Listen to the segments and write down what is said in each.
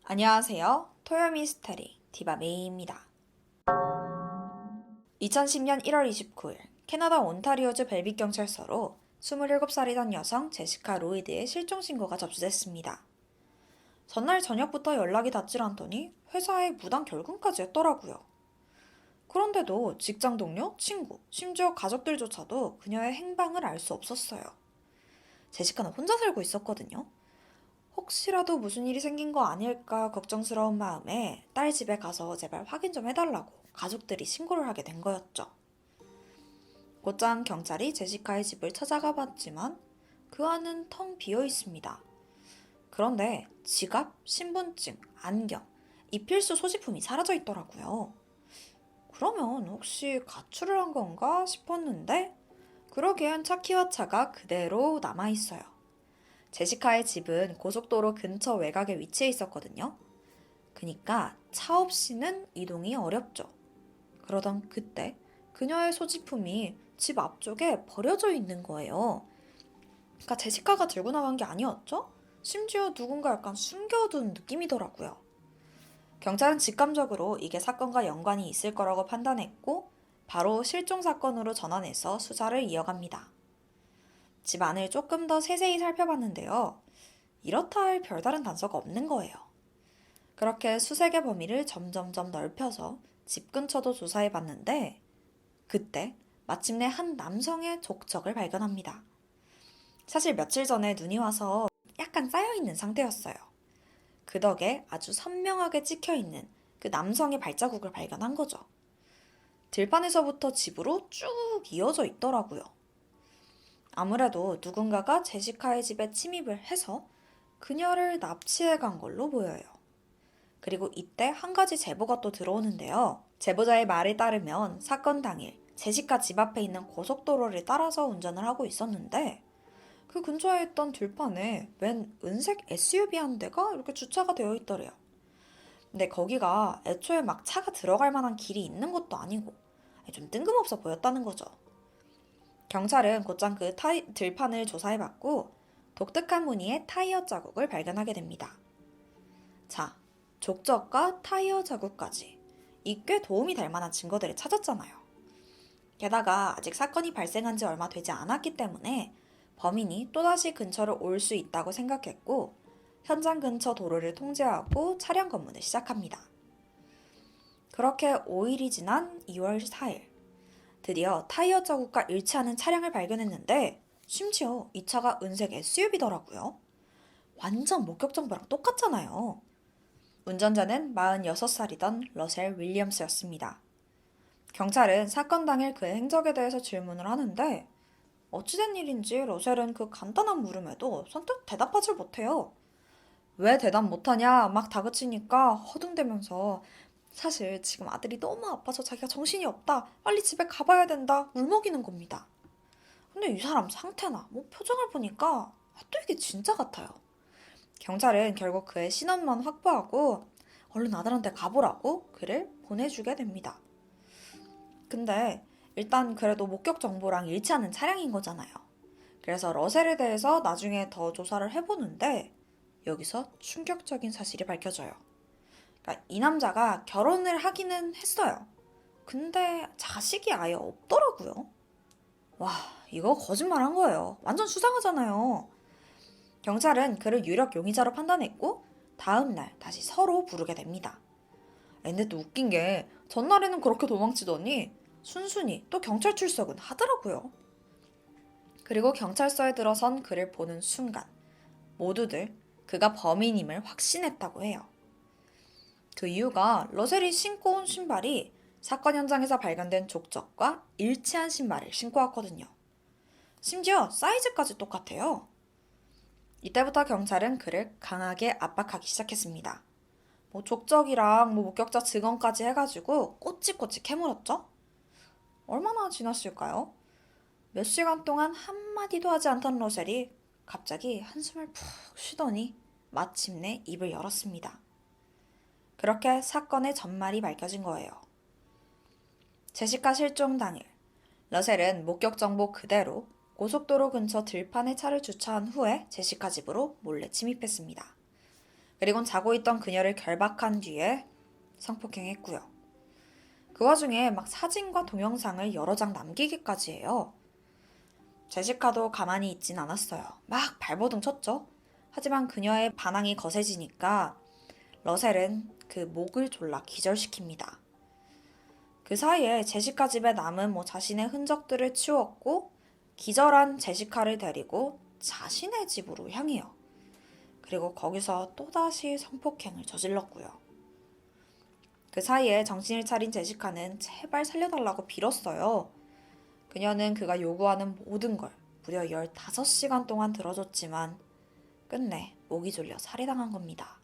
안녕하세요. 토요미스테리 디바메이입니다. 2010년 1월 29일 캐나다 온타리오주 벨빅 경찰서로 27살이던 여성 제시카 로이드의 실종 신고가 접수됐습니다. 전날 저녁부터 연락이 닿질 않더니 회사에 무단 결근까지 했더라고요. 그런데도 직장 동료, 친구, 심지어 가족들조차도 그녀의 행방을 알 수 없었어요. 제시카는 혼자 살고 있었거든요. 혹시라도 무슨 일이 생긴 거 아닐까 걱정스러운 마음에 딸 집에 가서 제발 확인 좀 해달라고 가족들이 신고를 하게 된 거였죠. 곧장 경찰이 제시카의 집을 찾아가 봤지만 그 안은 텅 비어 있습니다. 그런데 지갑, 신분증, 안경, 이 필수 소지품이 사라져 있더라고요. 그러면 혹시 가출을 한 건가 싶었는데 그러기엔 차 키와 차가 그대로 남아 있어요. 제시카의 집은 고속도로 근처 외곽에 위치해 있었거든요. 그니까 차 없이는 이동이 어렵죠. 그러던 그때 그녀의 소지품이 집 앞쪽에 버려져 있는 거예요. 그러니까 제시카가 들고 나간 게 아니었죠? 심지어 누군가 약간 숨겨둔 느낌이더라고요. 경찰은 직감적으로 이게 사건과 연관이 있을 거라고 판단했고 바로 실종 사건으로 전환해서 수사를 이어갑니다. 집 안을 조금 더 세세히 살펴봤는데요. 이렇다 할 별다른 단서가 없는 거예요. 그렇게 수색의 범위를 점점점 넓혀서 집 근처도 조사해봤는데 그때 마침내 한 남성의 족적을 발견합니다. 사실 며칠 전에 눈이 와서 약간 쌓여있는 상태였어요. 그 덕에 아주 선명하게 찍혀있는 그 남성의 발자국을 발견한 거죠. 들판에서부터 집으로 쭉 이어져 있더라고요. 아무래도 누군가가 제시카의 집에 침입을 해서 그녀를 납치해 간 걸로 보여요. 그리고 이때 한 가지 제보가 또 들어오는데요. 제보자의 말에 따르면 사건 당일 제시카 집 앞에 있는 고속도로를 따라서 운전을 하고 있었는데 그 근처에 있던 들판에 웬 은색 SUV 한 대가 이렇게 주차가 되어 있더래요. 근데 거기가 애초에 막 차가 들어갈 만한 길이 있는 것도 아니고 좀 뜬금없어 보였다는 거죠. 경찰은 곧장 그 들판을 조사해봤고 독특한 무늬의 타이어 자국을 발견하게 됩니다. 자, 족적과 타이어 자국까지 이 꽤 도움이 될 만한 증거들을 찾았잖아요. 게다가 아직 사건이 발생한 지 얼마 되지 않았기 때문에 범인이 또다시 근처를 올 수 있다고 생각했고 현장 근처 도로를 통제하고 차량 검문을 시작합니다. 그렇게 5일이 지난 2월 4일 드디어 타이어 자국과 일치하는 차량을 발견했는데 심지어 이 차가 은색 SUV더라고요. 완전 목격 정보랑 똑같잖아요. 운전자는 46살이던 러셀 윌리엄스였습니다. 경찰은 사건 당일 그의 행적에 대해서 질문을 하는데 어찌된 일인지 러셀은 그 간단한 물음에도 선뜻 대답하지 못해요. 왜 대답 못하냐 막 다그치니까 허둥대면서 사실 지금 아들이 너무 아파서 자기가 정신이 없다. 빨리 집에 가봐야 된다. 울먹이는 겁니다. 근데 이 사람 상태나 뭐 표정을 보니까 또 이게 진짜 같아요. 경찰은 결국 그의 신원만 확보하고 얼른 아들한테 가보라고 그를 보내주게 됩니다. 근데 일단 그래도 목격 정보랑 일치하는 차량인 거잖아요. 그래서 러셀에 대해서 나중에 더 조사를 해보는데 여기서 충격적인 사실이 밝혀져요. 그러니까 이 남자가 결혼을 하기는 했어요. 근데 자식이 아예 없더라고요. 와, 이거 거짓말한 거예요. 완전 수상하잖아요. 경찰은 그를 유력 용의자로 판단했고 다음날 다시 서로 부르게 됩니다. 근데 또 웃긴 게 전날에는 그렇게 도망치더니 순순히 또 경찰 출석은 하더라고요. 그리고 경찰서에 들어선 그를 보는 순간 모두들 그가 범인임을 확신했다고 해요. 그 이유가 러셀이 신고 온 신발이 사건 현장에서 발견된 족적과 일치한 신발을 신고 왔거든요. 심지어 사이즈까지 똑같아요. 이때부터 경찰은 그를 강하게 압박하기 시작했습니다. 뭐 족적이랑 뭐 목격자 증언까지 해가지고 꼬치꼬치 캐물었죠? 얼마나 지났을까요? 몇 시간 동안 한마디도 하지 않던 러셀이 갑자기 한숨을 푹 쉬더니 마침내 입을 열었습니다. 그렇게 사건의 전말이 밝혀진 거예요. 제시카 실종 당일, 러셀은 목격 정보 그대로 고속도로 근처 들판에 차를 주차한 후에 제시카 집으로 몰래 침입했습니다. 그리곤 자고 있던 그녀를 결박한 뒤에 성폭행했고요. 그 와중에 막 사진과 동영상을 여러 장 남기기까지 해요. 제시카도 가만히 있진 않았어요. 막 발버둥 쳤죠. 하지만 그녀의 반항이 거세지니까 러셀은 그 목을 졸라 기절시킵니다. 그 사이에 제시카 집에 남은 자신의 흔적들을 치웠고 기절한 제시카를 데리고 자신의 집으로 향해요. 그리고 거기서 또다시 성폭행을 저질렀고요. 그 사이에 정신을 차린 제시카는 제발 살려달라고 빌었어요. 그녀는 그가 요구하는 모든 걸 무려 15시간 동안 들어줬지만 끝내 목이 졸려 살해당한 겁니다.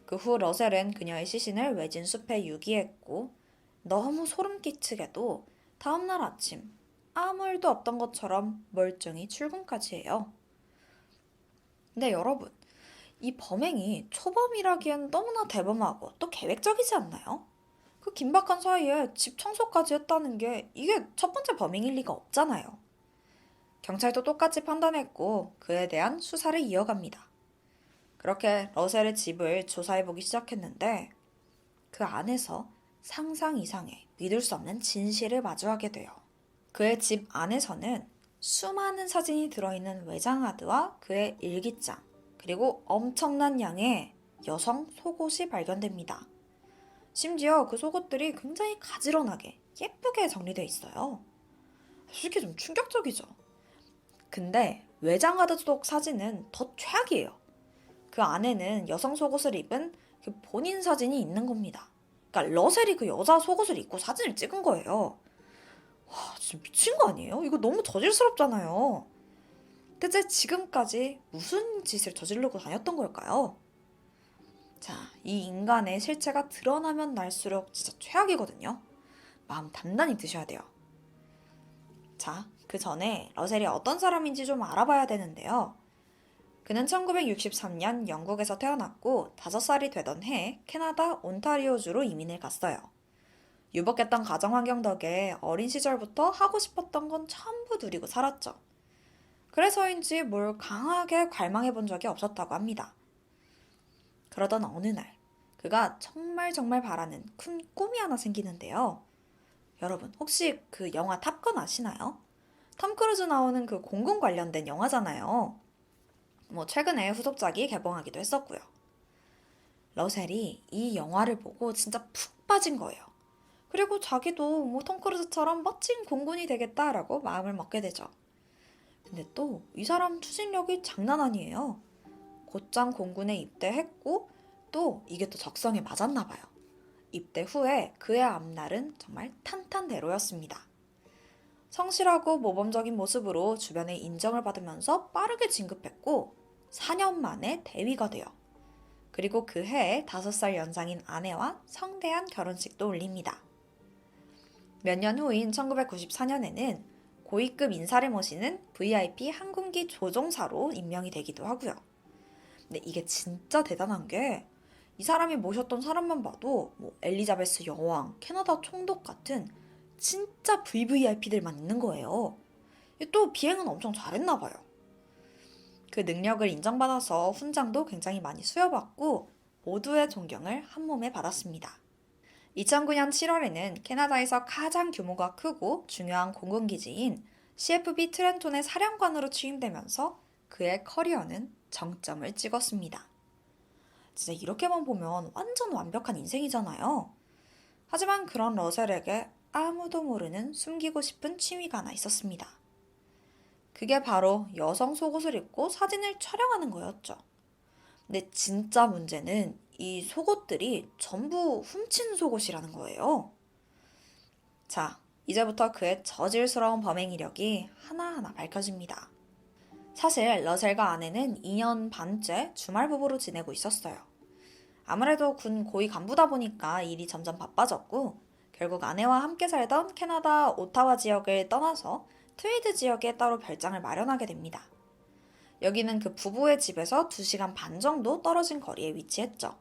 그 후 러셀은 그녀의 시신을 외진 숲에 유기했고 너무 소름 끼치게도 다음날 아침 아무 일도 없던 것처럼 멀쩡히 출근까지 해요. 근데 여러분, 이 범행이 초범이라기엔 너무나 대범하고 또 계획적이지 않나요? 그 긴박한 사이에 집 청소까지 했다는 게 이게 첫 번째 범행일 리가 없잖아요. 경찰도 똑같이 판단했고 그에 대한 수사를 이어갑니다. 그렇게 러셀의 집을 조사해보기 시작했는데 그 안에서 상상 이상의 믿을 수 없는 진실을 마주하게 돼요. 그의 집 안에서는 수많은 사진이 들어있는 외장하드와 그의 일기장, 그리고 엄청난 양의 여성 속옷이 발견됩니다. 심지어 그 속옷들이 굉장히 가지런하게 예쁘게 정리되어 있어요. 솔직히 좀 충격적이죠. 근데 외장하드 속 사진은 더 최악이에요. 그 안에는 여성 속옷을 입은 그 본인 사진이 있는 겁니다. 그러니까 러셀이 그 여자 속옷을 입고 사진을 찍은 거예요. 와, 진짜 미친 거 아니에요? 이거 너무 저질스럽잖아요. 대체 지금까지 무슨 짓을 저지르고 다녔던 걸까요? 자, 이 인간의 실체가 드러나면 날수록 진짜 최악이거든요. 마음 단단히 드셔야 돼요. 자, 그 전에 러셀이 어떤 사람인지 좀 알아봐야 되는데요. 그는 1963년 영국에서 태어났고 5살이 되던 해 캐나다 온타리오주로 이민을 갔어요. 유복했던 가정 환경 덕에 어린 시절부터 하고 싶었던 건 전부 누리고 살았죠. 그래서인지 뭘 강하게 갈망해 본 적이 없었다고 합니다. 그러던 어느 날, 그가 정말 바라는 큰 꿈이 하나 생기는데요. 여러분, 혹시 그 영화 탑건 아시나요? 톰 크루즈 나오는 그 공군 관련된 영화잖아요. 최근에 후속작이 개봉하기도 했었고요. 러셀이 이 영화를 보고 진짜 푹 빠진 거예요. 그리고 자기도 톰 크루즈처럼 멋진 공군이 되겠다라고 마음을 먹게 되죠. 근데 또 이 사람 추진력이 장난 아니에요. 곧장 공군에 입대했고 또 이게 또 적성에 맞았나 봐요. 입대 후에 그의 앞날은 정말 탄탄대로였습니다. 성실하고 모범적인 모습으로 주변의 인정을 받으면서 빠르게 진급했고 4년 만에 대위가 돼요. 그리고 그 해에 5살 연상인 아내와 성대한 결혼식도 올립니다. 몇 년 후인 1994년에는 고위급 인사를 모시는 VIP 항공기 조종사로 임명이 되기도 하고요. 근데 이게 진짜 대단한 게 이 사람이 모셨던 사람만 봐도 엘리자베스 여왕, 캐나다 총독 같은 진짜 VVIP들만 있는 거예요. 또 비행은 엄청 잘했나 봐요. 그 능력을 인정받아서 훈장도 굉장히 많이 수여받고 모두의 존경을 한몸에 받았습니다. 2009년 7월에는 캐나다에서 가장 규모가 크고 중요한 공군기지인 CFB 트렌톤의 사령관으로 취임되면서 그의 커리어는 정점을 찍었습니다. 진짜 이렇게만 보면 완전 완벽한 인생이잖아요. 하지만 그런 러셀에게 아무도 모르는 숨기고 싶은 취미가 하나 있었습니다. 그게 바로 여성 속옷을 입고 사진을 촬영하는 거였죠. 근데 진짜 문제는 이 속옷들이 전부 훔친 속옷이라는 거예요. 자, 이제부터 그의 저질스러운 범행 이력이 하나하나 밝혀집니다. 사실 러셀과 아내는 2년 반째 주말 부부로 지내고 있었어요. 아무래도 군 고위 간부다 보니까 일이 점점 바빠졌고 결국 아내와 함께 살던 캐나다 오타와 지역을 떠나서 트웨이드 지역에 따로 별장을 마련하게 됩니다. 여기는 그 부부의 집에서 2시간 반 정도 떨어진 거리에 위치했죠.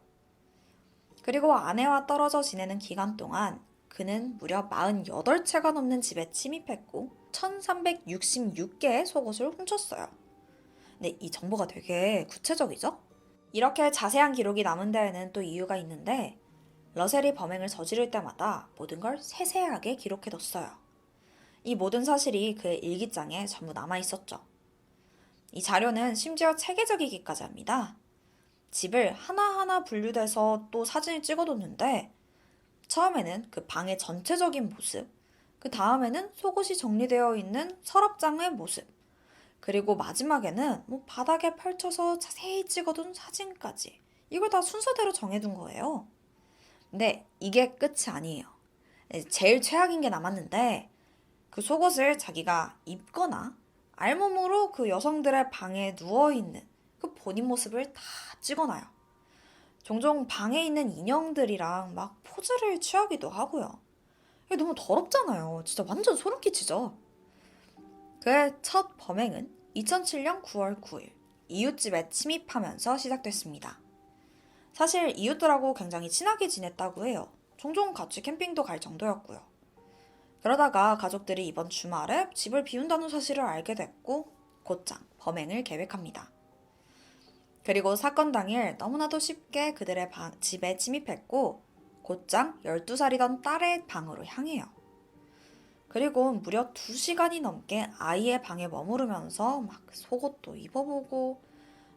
그리고 아내와 떨어져 지내는 기간 동안 그는 무려 48채가 넘는 집에 침입했고 1366개의 속옷을 훔쳤어요. 근데 이 정보가 되게 구체적이죠? 이렇게 자세한 기록이 남은 데에는 또 이유가 있는데 러셀이 범행을 저지를 때마다 모든 걸 세세하게 기록해뒀어요. 이 모든 사실이 그의 일기장에 전부 남아 있었죠. 이 자료는 심지어 체계적이기까지 합니다. 집을 하나하나 분류돼서 또 사진을 찍어뒀는데 처음에는 그 방의 전체적인 모습, 그 다음에는 속옷이 정리되어 있는 서랍장의 모습, 그리고 마지막에는 바닥에 펼쳐서 자세히 찍어둔 사진까지 이걸 다 순서대로 정해둔 거예요. 근데 이게 끝이 아니에요. 제일 최악인 게 남았는데 그 속옷을 자기가 입거나 알몸으로 그 여성들의 방에 누워있는 그 본인 모습을 다 찍어놔요. 종종 방에 있는 인형들이랑 막 포즈를 취하기도 하고요. 이게 너무 더럽잖아요. 진짜 완전 소름 끼치죠. 그의 첫 범행은 2007년 9월 9일 이웃집에 침입하면서 시작됐습니다. 사실 이웃들하고 굉장히 친하게 지냈다고 해요. 종종 같이 캠핑도 갈 정도였고요. 그러다가 가족들이 이번 주말에 집을 비운다는 사실을 알게 됐고 곧장 범행을 계획합니다. 그리고 사건 당일 너무나도 쉽게 그들의 집에 침입했고 곧장 12살이던 딸의 방으로 향해요. 그리고 무려 2시간이 넘게 아이의 방에 머무르면서 막 속옷도 입어보고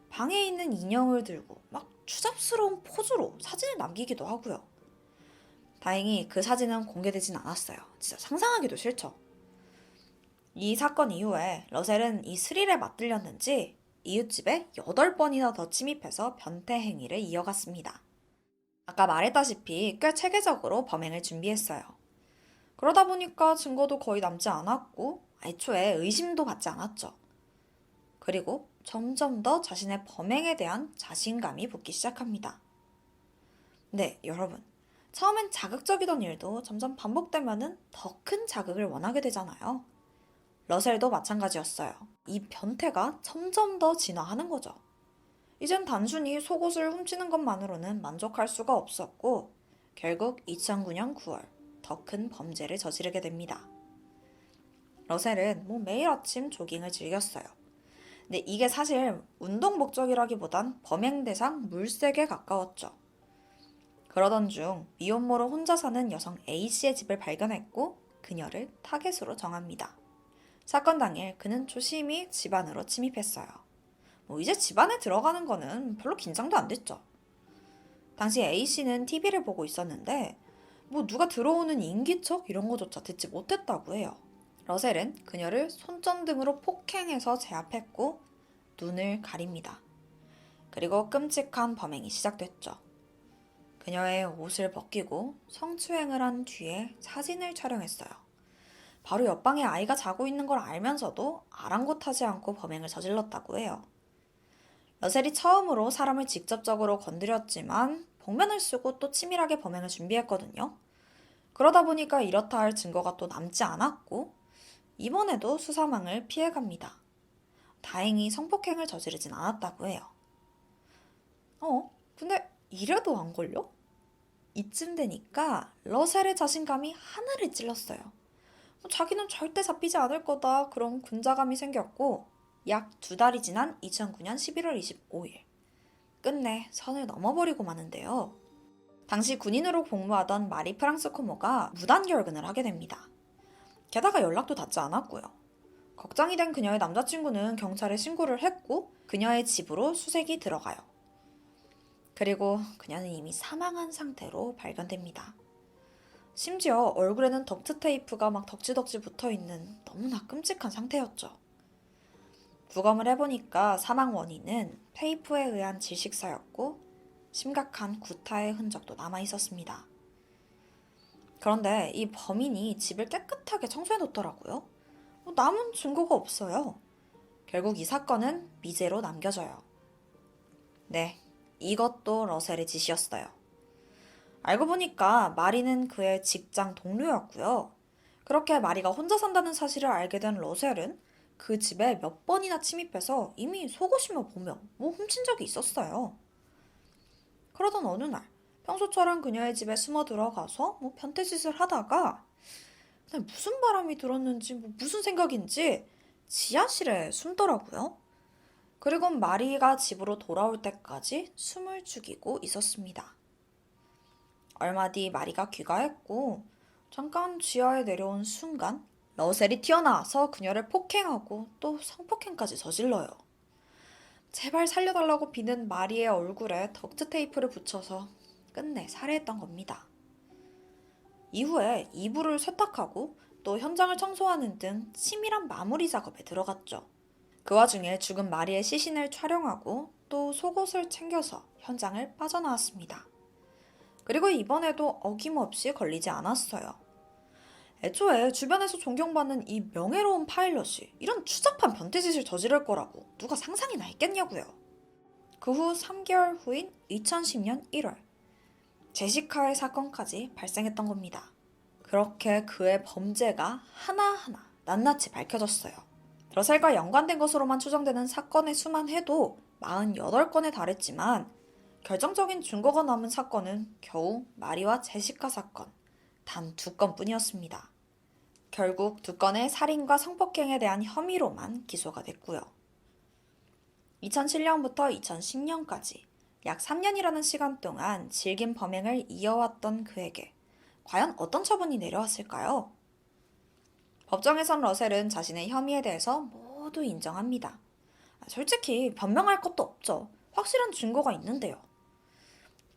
방에 있는 인형을 들고 막 추잡스러운 포즈로 사진을 남기기도 하고요. 다행히 그 사진은 공개되진 않았어요. 진짜 상상하기도 싫죠. 이 사건 이후에 러셀은 이 스릴에 맞들렸는지 이웃집에 8번이나 더 침입해서 변태 행위를 이어갔습니다. 아까 말했다시피 꽤 체계적으로 범행을 준비했어요. 그러다 보니까 증거도 거의 남지 않았고 애초에 의심도 받지 않았죠. 그리고 점점 더 자신의 범행에 대한 자신감이 붙기 시작합니다. 네, 여러분. 처음엔 자극적이던 일도 점점 반복되면은 더 큰 자극을 원하게 되잖아요. 러셀도 마찬가지였어요. 이 변태가 점점 더 진화하는 거죠. 이젠 단순히 속옷을 훔치는 것만으로는 만족할 수가 없었고 결국 2009년 9월 더 큰 범죄를 저지르게 됩니다. 러셀은 매일 아침 조깅을 즐겼어요. 근데 이게 사실 운동 목적이라기보단 범행 대상 물색에 가까웠죠. 그러던 중 미혼모로 혼자 사는 여성 A씨의 집을 발견했고 그녀를 타겟으로 정합니다. 사건 당일 그는 조심히 집 안으로 침입했어요. 이제 집 안에 들어가는 거는 별로 긴장도 안 됐죠. 당시 A씨는 TV를 보고 있었는데 누가 들어오는 인기척 이런 거조차 듣지 못했다고 해요. 러셀은 그녀를 손전등으로 폭행해서 제압했고 눈을 가립니다. 그리고 끔찍한 범행이 시작됐죠. 그녀의 옷을 벗기고 성추행을 한 뒤에 사진을 촬영했어요. 바로 옆방에 아이가 자고 있는 걸 알면서도 아랑곳하지 않고 범행을 저질렀다고 해요. 러셀이 처음으로 사람을 직접적으로 건드렸지만 복면을 쓰고 또 치밀하게 범행을 준비했거든요. 그러다 보니까 이렇다 할 증거가 또 남지 않았고 이번에도 수사망을 피해갑니다. 다행히 성폭행을 저지르진 않았다고 해요. 근데 이래도 안 걸려? 이쯤 되니까 러셀의 자신감이 하늘을 찔렀어요. 자기는 절대 잡히지 않을 거다 그런 군자감이 생겼고 약 2달이 지난 2009년 11월 25일 끝내 선을 넘어버리고 마는데요. 당시 군인으로 복무하던 마리 프랑스코모가 무단결근을 하게 됩니다. 게다가 연락도 닿지 않았고요. 걱정이 된 그녀의 남자친구는 경찰에 신고를 했고 그녀의 집으로 수색이 들어가요. 그리고 그녀는 이미 사망한 상태로 발견됩니다. 심지어 얼굴에는 덕트 테이프가 막 덕지덕지 붙어있는 너무나 끔찍한 상태였죠. 부검을 해보니까 사망 원인은 테이프에 의한 질식사였고 심각한 구타의 흔적도 남아있었습니다. 그런데 이 범인이 집을 깨끗하게 청소해놓더라고요. 남은 증거가 없어요. 결국 이 사건은 미제로 남겨져요. 네, 이것도 러셀의 짓이었어요. 알고 보니까 마리는 그의 직장 동료였고요. 그렇게 마리가 혼자 산다는 사실을 알게 된 러셀은 그 집에 몇 번이나 침입해서 이미 속옷이며 보며 훔친 적이 있었어요. 그러던 어느 날 평소처럼 그녀의 집에 숨어 들어가서 변태짓을 하다가 무슨 바람이 들었는지 무슨 생각인지 지하실에 숨더라고요. 그리고 마리가 집으로 돌아올 때까지 숨을 죽이고 있었습니다. 얼마 뒤 마리가 귀가했고 잠깐 지하에 내려온 순간 러셀이 튀어나와서 그녀를 폭행하고 또 성폭행까지 저질러요. 제발 살려달라고 비는 마리의 얼굴에 덕트 테이프를 붙여서 끝내 살해했던 겁니다. 이후에 이불을 세탁하고 또 현장을 청소하는 등 치밀한 마무리 작업에 들어갔죠. 그 와중에 죽은 마리의 시신을 촬영하고 또 속옷을 챙겨서 현장을 빠져나왔습니다. 그리고 이번에도 어김없이 걸리지 않았어요. 애초에 주변에서 존경받는 이 명예로운 파일럿이 이런 추잡한 변태짓을 저지를 거라고 누가 상상이나 했겠냐고요. 그 후 3개월 후인 2010년 1월 제시카의 사건까지 발생했던 겁니다. 그렇게 그의 범죄가 하나하나 낱낱이 밝혀졌어요. 러셀과 연관된 것으로만 추정되는 사건의 수만 해도 48건에 달했지만 결정적인 증거가 남은 사건은 겨우 마리와 제시카 사건 단 2건뿐이었습니다. 결국 2건의 살인과 성폭행에 대한 혐의로만 기소가 됐고요. 2007년부터 2010년까지 약 3년이라는 시간 동안 질긴 범행을 이어왔던 그에게 과연 어떤 처분이 내려왔을까요? 법정에선 러셀은 자신의 혐의에 대해서 모두 인정합니다. 솔직히 변명할 것도 없죠. 확실한 증거가 있는데요.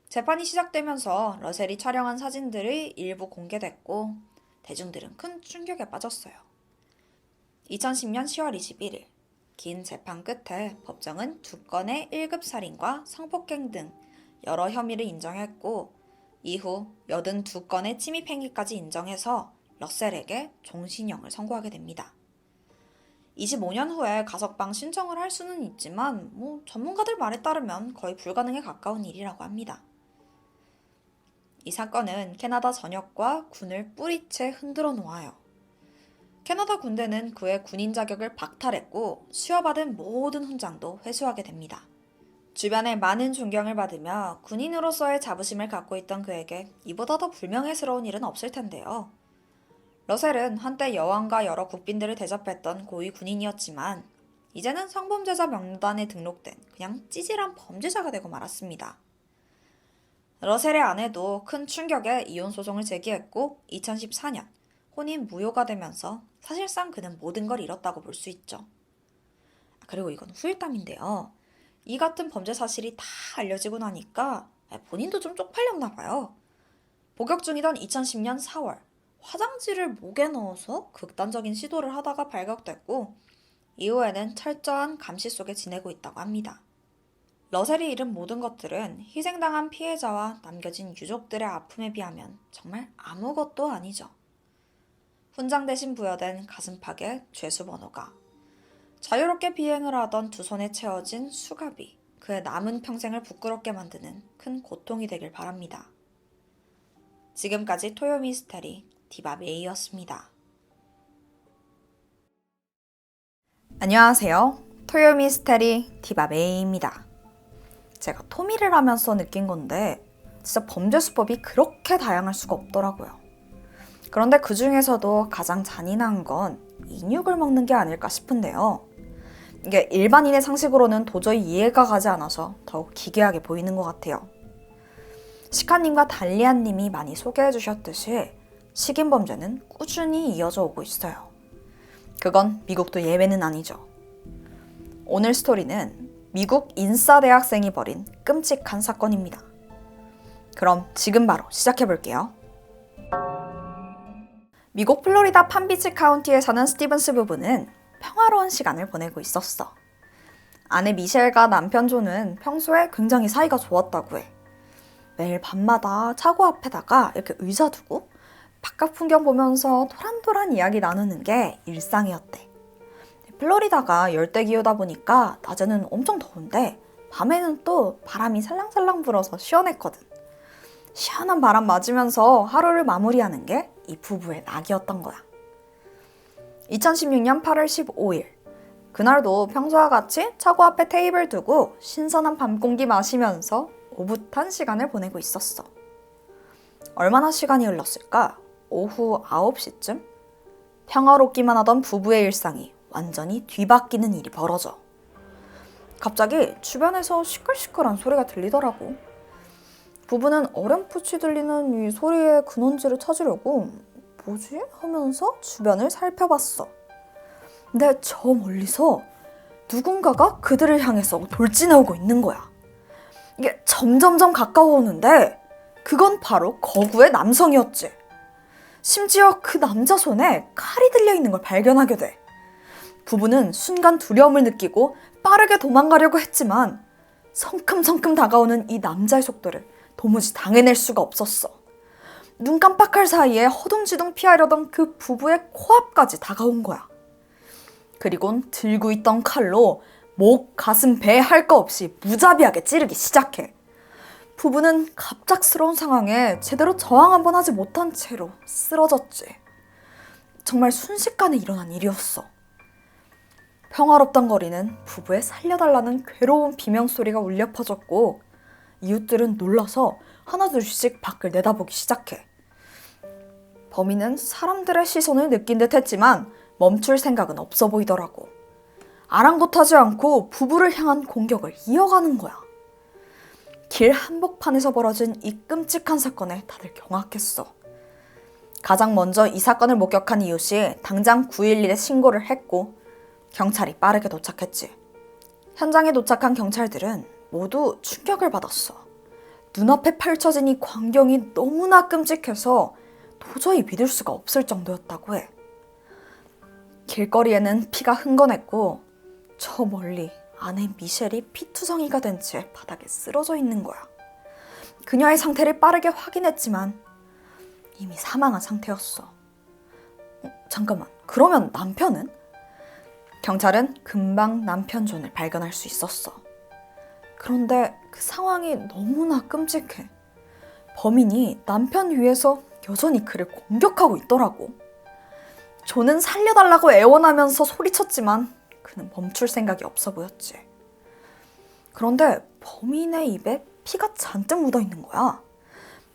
재판이 시작되면서 러셀이 촬영한 사진들이 일부 공개됐고 대중들은 큰 충격에 빠졌어요. 2010년 10월 21일 긴 재판 끝에 법정은 2건의 1급 살인과 성폭행 등 여러 혐의를 인정했고 이후 82건의 침입행위까지 인정해서 러셀에게 종신형을 선고하게 됩니다. 25년 후에 가석방 신청을 할 수는 있지만 전문가들 말에 따르면 거의 불가능에 가까운 일이라고 합니다. 이 사건은 캐나다 전역과 군을 뿌리채 흔들어 놓아요. 캐나다 군대는 그의 군인 자격을 박탈했고 수여받은 모든 훈장도 회수하게 됩니다. 주변에 많은 존경을 받으며 군인으로서의 자부심을 갖고 있던 그에게 이보다 더 불명예스러운 일은 없을 텐데요. 러셀은 한때 여왕과 여러 국빈들을 대접했던 고위 군인이었지만 이제는 성범죄자 명단에 등록된 그냥 찌질한 범죄자가 되고 말았습니다. 러셀의 아내도 큰 충격에 이혼 소송을 제기했고 2014년 혼인 무효가 되면서 사실상 그는 모든 걸 잃었다고 볼 수 있죠. 그리고 이건 후일담인데요. 이 같은 범죄 사실이 다 알려지고 나니까 본인도 좀 쪽팔렸나 봐요. 복역 중이던 2010년 4월 화장지를 목에 넣어서 극단적인 시도를 하다가 발각됐고 이후에는 철저한 감시 속에 지내고 있다고 합니다. 러셀이 잃은 모든 것들은 희생당한 피해자와 남겨진 유족들의 아픔에 비하면 정말 아무것도 아니죠. 훈장 대신 부여된 가슴팍의 죄수번호가, 자유롭게 비행을 하던 두 손에 채워진 수갑이 그의 남은 평생을 부끄럽게 만드는 큰 고통이 되길 바랍니다. 지금까지 토요미스테리 디바 메이였습니다. 안녕하세요. 토요미스테리 디바 메이입니다. 제가 토미를 하면서 느낀 건데 진짜 범죄 수법이 그렇게 다양할 수가 없더라고요. 그런데 그 중에서도 가장 잔인한 건 인육을 먹는 게 아닐까 싶은데요. 이게 일반인의 상식으로는 도저히 이해가 가지 않아서 더욱 기괴하게 보이는 것 같아요. 시카님과 달리안님이 많이 소개해 주셨듯이 식인 범죄는 꾸준히 이어져 오고 있어요. 그건 미국도 예외는 아니죠. 오늘 스토리는 미국 인싸 대학생이 벌인 끔찍한 사건입니다. 그럼 지금 바로 시작해 볼게요. 미국 플로리다 팜비치 카운티에 사는 스티븐스 부부는 평화로운 시간을 보내고 있었어. 아내 미셸과 남편 조는 평소에 굉장히 사이가 좋았다고 해. 매일 밤마다 차고 앞에다가 이렇게 의자 두고 바깥 풍경 보면서 도란도란 이야기 나누는 게 일상이었대. 플로리다가 열대 기후다 보니까 낮에는 엄청 더운데 밤에는 또 바람이 살랑살랑 불어서 시원했거든. 시원한 바람 맞으면서 하루를 마무리하는 게 이 부부의 낙이었던 거야. 2016년 8월 15일 그날도 평소와 같이 차고 앞에 테이블 두고 신선한 밤 공기 마시면서 오붓한 시간을 보내고 있었어. 얼마나 시간이 흘렀을까? 오후 9시쯤? 평화롭기만 하던 부부의 일상이 완전히 뒤바뀌는 일이 벌어져. 갑자기 주변에서 시끌시끌한 소리가 들리더라고. 부부는 어렴풋이 들리는 이 소리의 근원지를 찾으려고 뭐지? 하면서 주변을 살펴봤어. 근데 저 멀리서 누군가가 그들을 향해서 돌진해오고 있는 거야. 이게 점점점 가까워오는데 그건 바로 거구의 남성이었지. 심지어 그 남자 손에 칼이 들려있는 걸 발견하게 돼. 부부는 순간 두려움을 느끼고 빠르게 도망가려고 했지만 성큼성큼 다가오는 이 남자의 속도를 도무지 당해낼 수가 없었어. 눈 깜빡할 사이에 허둥지둥 피하려던 그 부부의 코앞까지 다가온 거야. 그리곤 들고 있던 칼로 목, 가슴, 배 할 거 없이 무자비하게 찌르기 시작해. 부부는 갑작스러운 상황에 제대로 저항 한번 하지 못한 채로 쓰러졌지. 정말 순식간에 일어난 일이었어. 평화롭던 거리는 부부의 살려달라는 괴로운 비명소리가 울려 퍼졌고 이웃들은 놀라서 하나둘씩 밖을 내다보기 시작해. 범인은 사람들의 시선을 느낀 듯 했지만 멈출 생각은 없어 보이더라고. 아랑곳하지 않고 부부를 향한 공격을 이어가는 거야. 길 한복판에서 벌어진 이 끔찍한 사건에 다들 경악했어. 가장 먼저 이 사건을 목격한 이웃이 당장 911에 신고를 했고 경찰이 빠르게 도착했지. 현장에 도착한 경찰들은 모두 충격을 받았어. 눈앞에 펼쳐진 이 광경이 너무나 끔찍해서 도저히 믿을 수가 없을 정도였다고 해. 길거리에는 피가 흥건했고 저 멀리 아내 미셸이 피투성이가 된 채 바닥에 쓰러져 있는 거야. 그녀의 상태를 빠르게 확인했지만 이미 사망한 상태였어. 잠깐만, 그러면 남편은? 경찰은 금방 남편 존을 발견할 수 있었어. 그런데 그 상황이 너무나 끔찍해. 범인이 남편 위에서 여전히 그를 공격하고 있더라고. 존은 살려달라고 애원하면서 소리쳤지만 그는 멈출 생각이 없어 보였지. 그런데 범인의 입에 피가 잔뜩 묻어 있는 거야.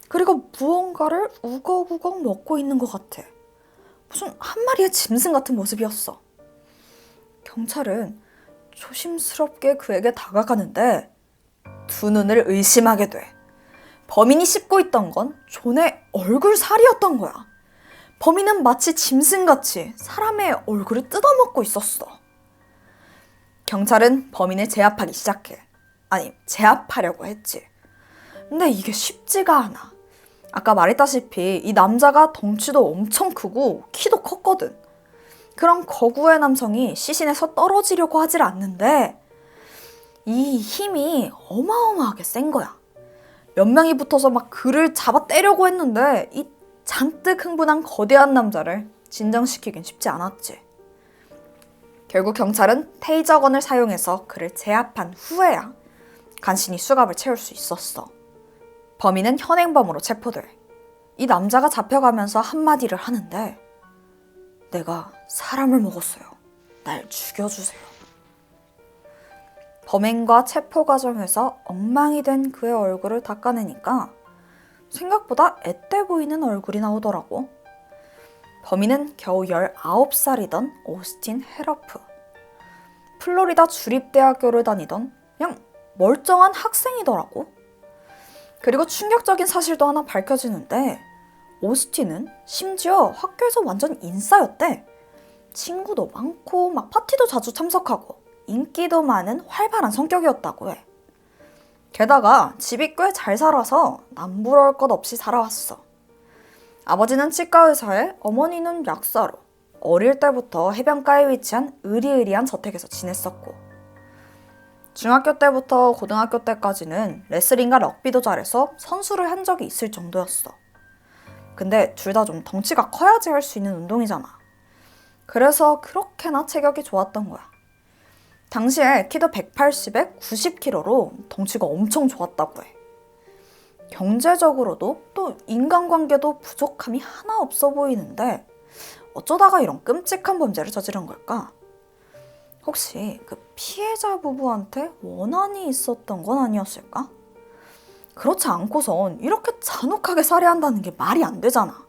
그리고 무언가를 우걱우걱 먹고 있는 것 같아. 무슨 한 마리의 짐승 같은 모습이었어. 경찰은 조심스럽게 그에게 다가가는데 두 눈을 의심하게 돼. 범인이 씹고 있던 건 존의 얼굴 살이었던 거야. 범인은 마치 짐승같이 사람의 얼굴을 뜯어먹고 있었어. 경찰은 범인을 제압하기 시작해. 아니, 제압하려고 했지. 근데 이게 쉽지가 않아. 아까 말했다시피 이 남자가 덩치도 엄청 크고 키도 컸거든. 그런 거구의 남성이 시신에서 떨어지려고 하질 않는데 이 힘이 어마어마하게 센 거야. 몇 명이 붙어서 막 그를 잡아 떼려고 했는데 이 잔뜩 흥분한 거대한 남자를 진정시키긴 쉽지 않았지. 결국 경찰은 테이저건을 사용해서 그를 제압한 후에야 간신히 수갑을 채울 수 있었어. 범인은 현행범으로 체포돼. 이 남자가 잡혀가면서 한마디를 하는데 내가 사람을 먹었어요. 날 죽여주세요. 범행과 체포 과정에서 엉망이 된 그의 얼굴을 닦아내니까 생각보다 앳돼 보이는 얼굴이 나오더라고. 범인은 겨우 19살이던 오스틴 헤러프. 플로리다 주립대학교를 다니던 그냥 멀쩡한 학생이더라고. 그리고 충격적인 사실도 하나 밝혀지는데 오스틴은 심지어 학교에서 완전 인싸였대. 친구도 많고 막 파티도 자주 참석하고 인기도 많은 활발한 성격이었다고 해. 게다가 집이 꽤 잘 살아서 남부러울 것 없이 살아왔어. 아버지는 치과의사에 어머니는 약사로 어릴 때부터 해변가에 위치한 으리으리한 저택에서 지냈었고 중학교 때부터 고등학교 때까지는 레슬링과 럭비도 잘해서 선수를 한 적이 있을 정도였어. 근데 둘 다 좀 덩치가 커야지 할 수 있는 운동이잖아. 그래서 그렇게나 체격이 좋았던 거야. 당시에 키도 180에 90kg로 덩치가 엄청 좋았다고 해. 경제적으로도 또 인간관계도 부족함이 하나 없어 보이는데 어쩌다가 이런 끔찍한 범죄를 저지른 걸까? 혹시 그 피해자 부부한테 원한이 있었던 건 아니었을까? 그렇지 않고선 이렇게 잔혹하게 살해한다는 게 말이 안 되잖아.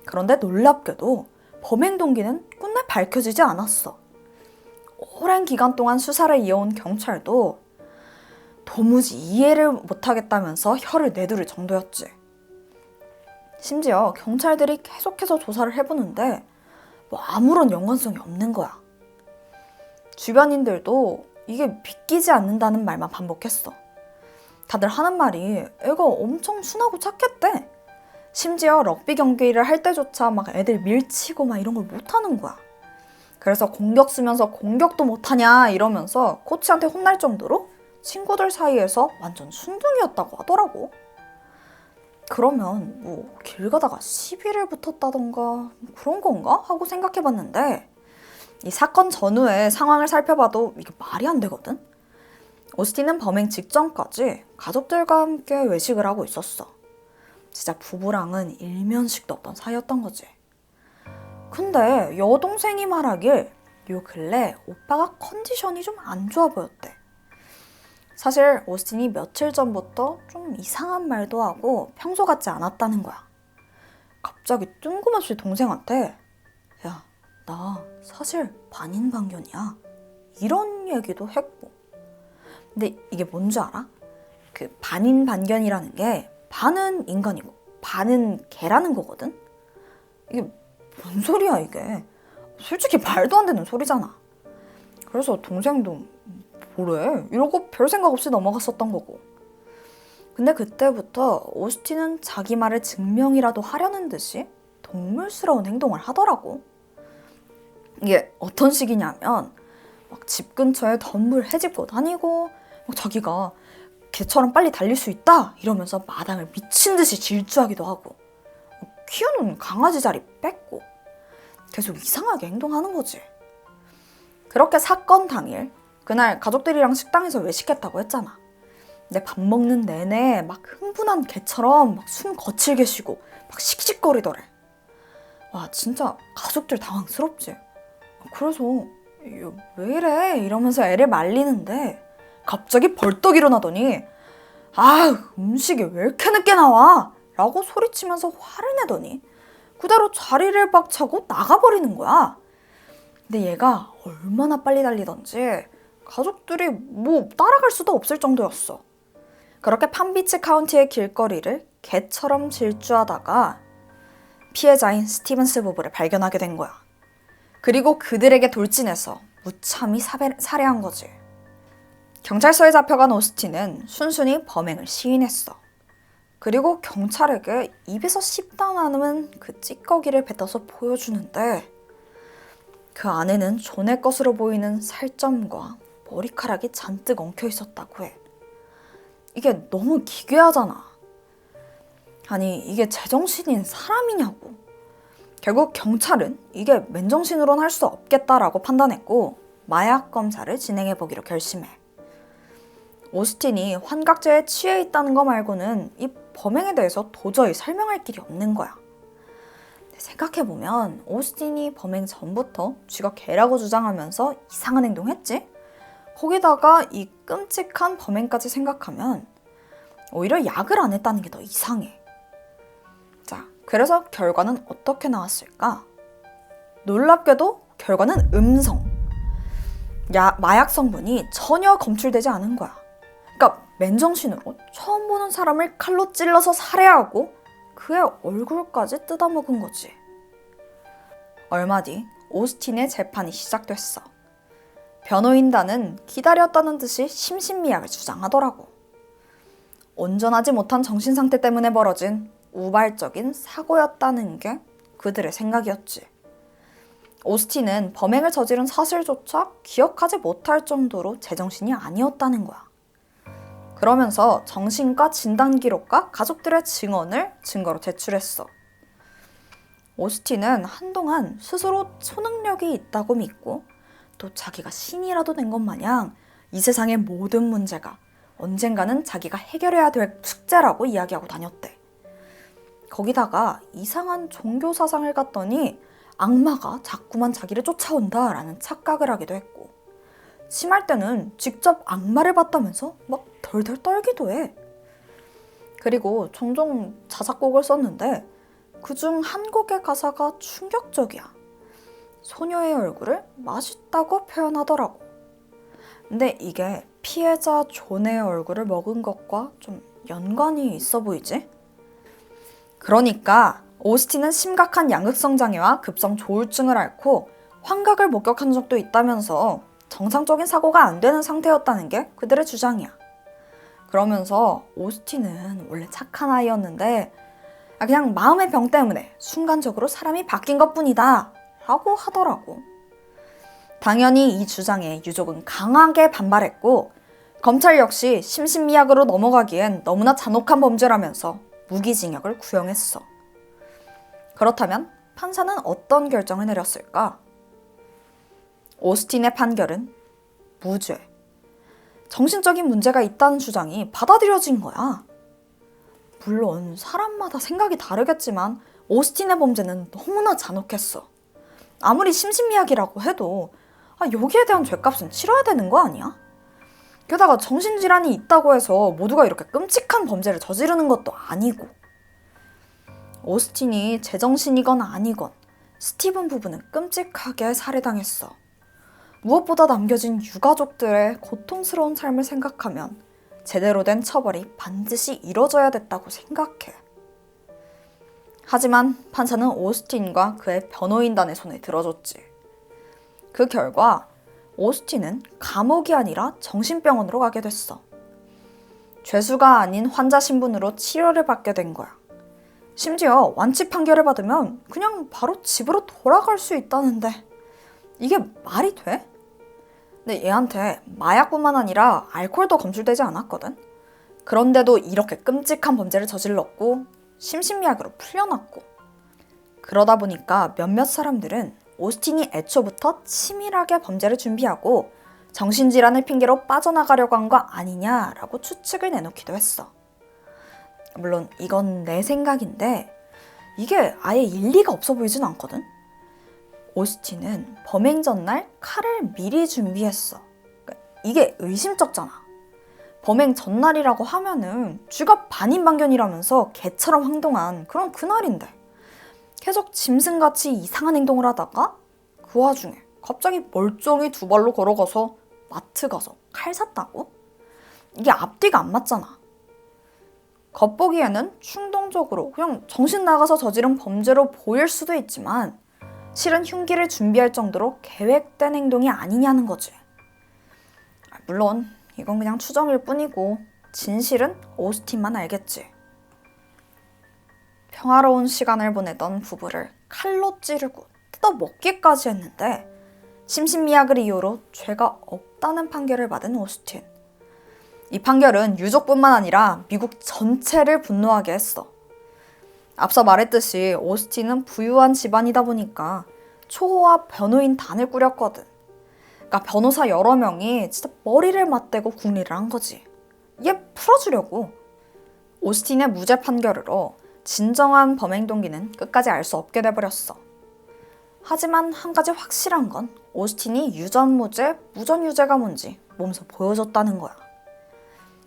그런데 놀랍게도 범행 동기는 끝내 밝혀지지 않았어. 오랜 기간 동안 수사를 이어온 경찰도 도무지 이해를 못하겠다면서 혀를 내두를 정도였지. 심지어 경찰들이 계속해서 조사를 해보는데 뭐 아무런 연관성이 없는 거야. 주변인들도 이게 믿기지 않는다는 말만 반복했어. 다들 하는 말이 애가 엄청 순하고 착했대. 심지어 럭비 경기를 할 때조차 막 애들 밀치고 막 이런 걸 못하는 거야. 그래서 공격 쓰면서 공격도 못하냐 이러면서 코치한테 혼날 정도로 친구들 사이에서 완전 순둥이였다고 하더라고. 그러면 뭐 길 가다가 시비를 붙었다던가 그런 건가? 하고 생각해봤는데 이 사건 전후의 상황을 살펴봐도 이게 말이 안 되거든? 오스틴은 범행 직전까지 가족들과 함께 외식을 하고 있었어. 진짜 부부랑은 일면식도 없던 사이였던 거지. 근데 여동생이 말하길 요 근래 오빠가 컨디션이 좀 안 좋아 보였대. 사실 오스틴이 며칠 전부터 좀 이상한 말도 하고 평소 같지 않았다는 거야. 갑자기 뜬금없이 동생한테 야, 나 사실 반인반견이야. 이런 얘기도 했고. 근데 이게 뭔지 알아? 그 반인반견이라는 게 반은 인간이고 반은 개라는 거거든? 이게 뭔 소리야 이게? 솔직히 말도 안 되는 소리잖아. 그래서 동생도 뭐래? 이러고 별 생각 없이 넘어갔었던 거고. 근데 그때부터 오스틴은 자기 말을 증명이라도 하려는 듯이 동물스러운 행동을 하더라고. 이게 어떤 식이냐면 막 집 근처에 덤불 헤집고 다니고 막 자기가 개처럼 빨리 달릴 수 있다 이러면서 마당을 미친 듯이 질주하기도 하고 키우는 강아지 자리 뺏고 계속 이상하게 행동하는 거지. 그렇게 사건 당일 그날 가족들이랑 식당에서 외식했다고 했잖아. 근데 밥 먹는 내내 막 흥분한 개처럼 막 숨 거칠게 쉬고 막 씩씩거리더래. 와 진짜 가족들 당황스럽지. 그래서 왜 이래 이러면서 애를 말리는데 갑자기 벌떡 일어나더니 아 음식이 왜 이렇게 늦게 나와? 라고 소리치면서 화를 내더니 그대로 자리를 박차고 나가버리는 거야. 근데 얘가 얼마나 빨리 달리던지 가족들이 뭐 따라갈 수도 없을 정도였어. 그렇게 팜비치 카운티의 길거리를 개처럼 질주하다가 피해자인 스티븐스 부부를 발견하게 된 거야. 그리고 그들에게 돌진해서 무참히 살해한 거지. 경찰서에 잡혀간 오스틴은 순순히 범행을 시인했어. 그리고 경찰에게 입에서 씹다 남은 그 찌꺼기를 뱉어서 보여주는데 그 안에는 존의 것으로 보이는 살점과 머리카락이 잔뜩 엉켜 있었다고 해. 이게 너무 기괴하잖아. 아니 이게 제정신인 사람이냐고. 결국 경찰은 이게 맨정신으로는 할 수 없겠다라고 판단했고 마약 검사를 진행해보기로 결심해. 오스틴이 환각제에 취해 있다는 거 말고는 이 범행에 대해서 도저히 설명할 길이 없는 거야. 생각해보면 오스틴이 범행 전부터 쥐가 개라고 주장하면서 이상한 행동했지? 거기다가 이 끔찍한 범행까지 생각하면 오히려 약을 안 했다는 게 더 이상해. 자, 그래서 결과는 어떻게 나왔을까? 놀랍게도 결과는 음성. 마약 성분이 전혀 검출되지 않은 거야. 그러니까 맨정신으로 처음 보는 사람을 칼로 찔러서 살해하고 그의 얼굴까지 뜯어먹은 거지. 얼마 뒤 오스틴의 재판이 시작됐어. 변호인단은 기다렸다는 듯이 심신미약을 주장하더라고. 온전하지 못한 정신상태 때문에 벌어진 우발적인 사고였다는 게 그들의 생각이었지. 오스틴은 범행을 저지른 사실조차 기억하지 못할 정도로 제정신이 아니었다는 거야. 그러면서 정신과 진단기록과 가족들의 증언을 증거로 제출했어. 오스틴은 한동안 스스로 초능력이 있다고 믿고 또 자기가 신이라도 된 것 마냥 이 세상의 모든 문제가 언젠가는 자기가 해결해야 될 숙제라고 이야기하고 다녔대. 거기다가 이상한 종교 사상을 갖더니 악마가 자꾸만 자기를 쫓아온다라는 착각을 하기도 했고 심할 때는 직접 악마를 봤다면서 막 덜덜 떨기도 해. 그리고 종종 자작곡을 썼는데 그중 한 곡의 가사가 충격적이야. 소녀의 얼굴을 맛있다고 표현하더라고. 근데 이게 피해자 존의 얼굴을 먹은 것과 좀 연관이 있어 보이지? 그러니까 오스틴은 심각한 양극성 장애와 급성 조울증을 앓고 환각을 목격한 적도 있다면서 정상적인 사고가 안 되는 상태였다는 게 그들의 주장이야. 그러면서 오스틴은 원래 착한 아이였는데 그냥 마음의 병 때문에 순간적으로 사람이 바뀐 것뿐이다 라고 하더라고. 당연히 이 주장에 유족은 강하게 반발했고 검찰 역시 심신미약으로 넘어가기엔 너무나 잔혹한 범죄라면서 무기징역을 구형했어. 그렇다면 판사는 어떤 결정을 내렸을까? 오스틴의 판결은 무죄. 정신적인 문제가 있다는 주장이 받아들여진 거야. 물론 사람마다 생각이 다르겠지만 오스틴의 범죄는 너무나 잔혹했어. 아무리 심신미약이라고 해도 여기에 대한 죗값은 치러야 되는 거 아니야? 게다가 정신질환이 있다고 해서 모두가 이렇게 끔찍한 범죄를 저지르는 것도 아니고. 오스틴이 제정신이건 아니건 스티븐 부부는 끔찍하게 살해당했어. 무엇보다 남겨진 유가족들의 고통스러운 삶을 생각하면 제대로 된 처벌이 반드시 이뤄져야 됐다고 생각해. 하지만 판사는 오스틴과 그의 변호인단의 손에 들어줬지. 그 결과 오스틴은 감옥이 아니라 정신병원으로 가게 됐어. 죄수가 아닌 환자 신분으로 치료를 받게 된 거야. 심지어 완치 판결을 받으면 그냥 바로 집으로 돌아갈 수 있다는데 이게 말이 돼? 근데 얘한테 마약뿐만 아니라 알코올도 검출되지 않았거든? 그런데도 이렇게 끔찍한 범죄를 저질렀고 심신미약으로 풀려났고. 그러다 보니까 몇몇 사람들은 오스틴이 애초부터 치밀하게 범죄를 준비하고 정신질환을 핑계로 빠져나가려고 한 거 아니냐라고 추측을 내놓기도 했어. 물론 이건 내 생각인데 이게 아예 일리가 없어 보이진 않거든? 오스틴은 범행 전날 칼을 미리 준비했어. 그러니까 이게 의심쩍잖아. 범행 전날이라고 하면은 쥐가 반인반견이라면서 개처럼 행동한 그런 그날인데 계속 짐승같이 이상한 행동을 하다가 그 와중에 갑자기 멀쩡히 두 발로 걸어가서 마트 가서 칼 샀다고? 이게 앞뒤가 안 맞잖아. 겉보기에는 충동적으로 그냥 정신 나가서 저지른 범죄로 보일 수도 있지만 실은 흉기를 준비할 정도로 계획된 행동이 아니냐는 거지. 물론 이건 그냥 추정일 뿐이고 진실은 오스틴만 알겠지. 평화로운 시간을 보내던 부부를 칼로 찌르고 뜯어먹기까지 했는데 심신미약을 이유로 죄가 없다는 판결을 받은 오스틴. 이 판결은 유족뿐만 아니라 미국 전체를 분노하게 했어. 앞서 말했듯이 오스틴은 부유한 집안이다 보니까 초호화 변호인 단을 꾸렸거든. 그러니까 변호사 여러 명이 진짜 머리를 맞대고 궁리를 한 거지. 얘 풀어주려고. 오스틴의 무죄 판결으로 진정한 범행 동기는 끝까지 알 수 없게 돼버렸어. 하지만 한 가지 확실한 건 오스틴이 유전무죄, 무전유죄가 뭔지 몸소 보여줬다는 거야.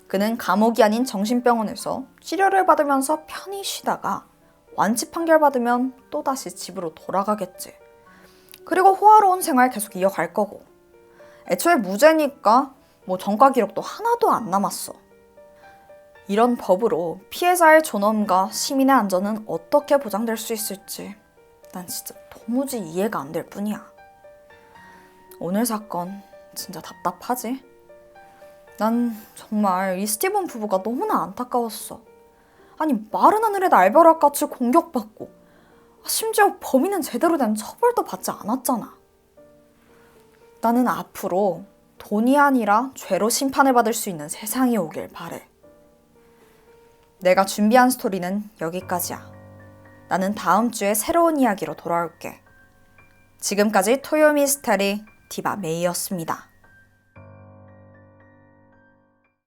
그는 감옥이 아닌 정신병원에서 치료를 받으면서 편히 쉬다가 완치 판결 받으면 또다시 집으로 돌아가겠지. 그리고 호화로운 생활 계속 이어갈 거고. 애초에 무죄니까 전과 기록도 하나도 안 남았어. 이런 법으로 피해자의 존엄과 시민의 안전은 어떻게 보장될 수 있을지 난 진짜 도무지 이해가 안 될 뿐이야. 오늘 사건 진짜 답답하지? 난 정말 이 스티븐 부부가 너무나 안타까웠어. 아니 마른 하늘에 날벼락같이 공격받고 심지어 범인은 제대로 된 처벌도 받지 않았잖아. 나는 앞으로 돈이 아니라 죄로 심판을 받을 수 있는 세상이 오길 바래. 내가 준비한 스토리는 여기까지야. 나는 다음 주에 새로운 이야기로 돌아올게. 지금까지 토요 미스테리 디바 메이였습니다.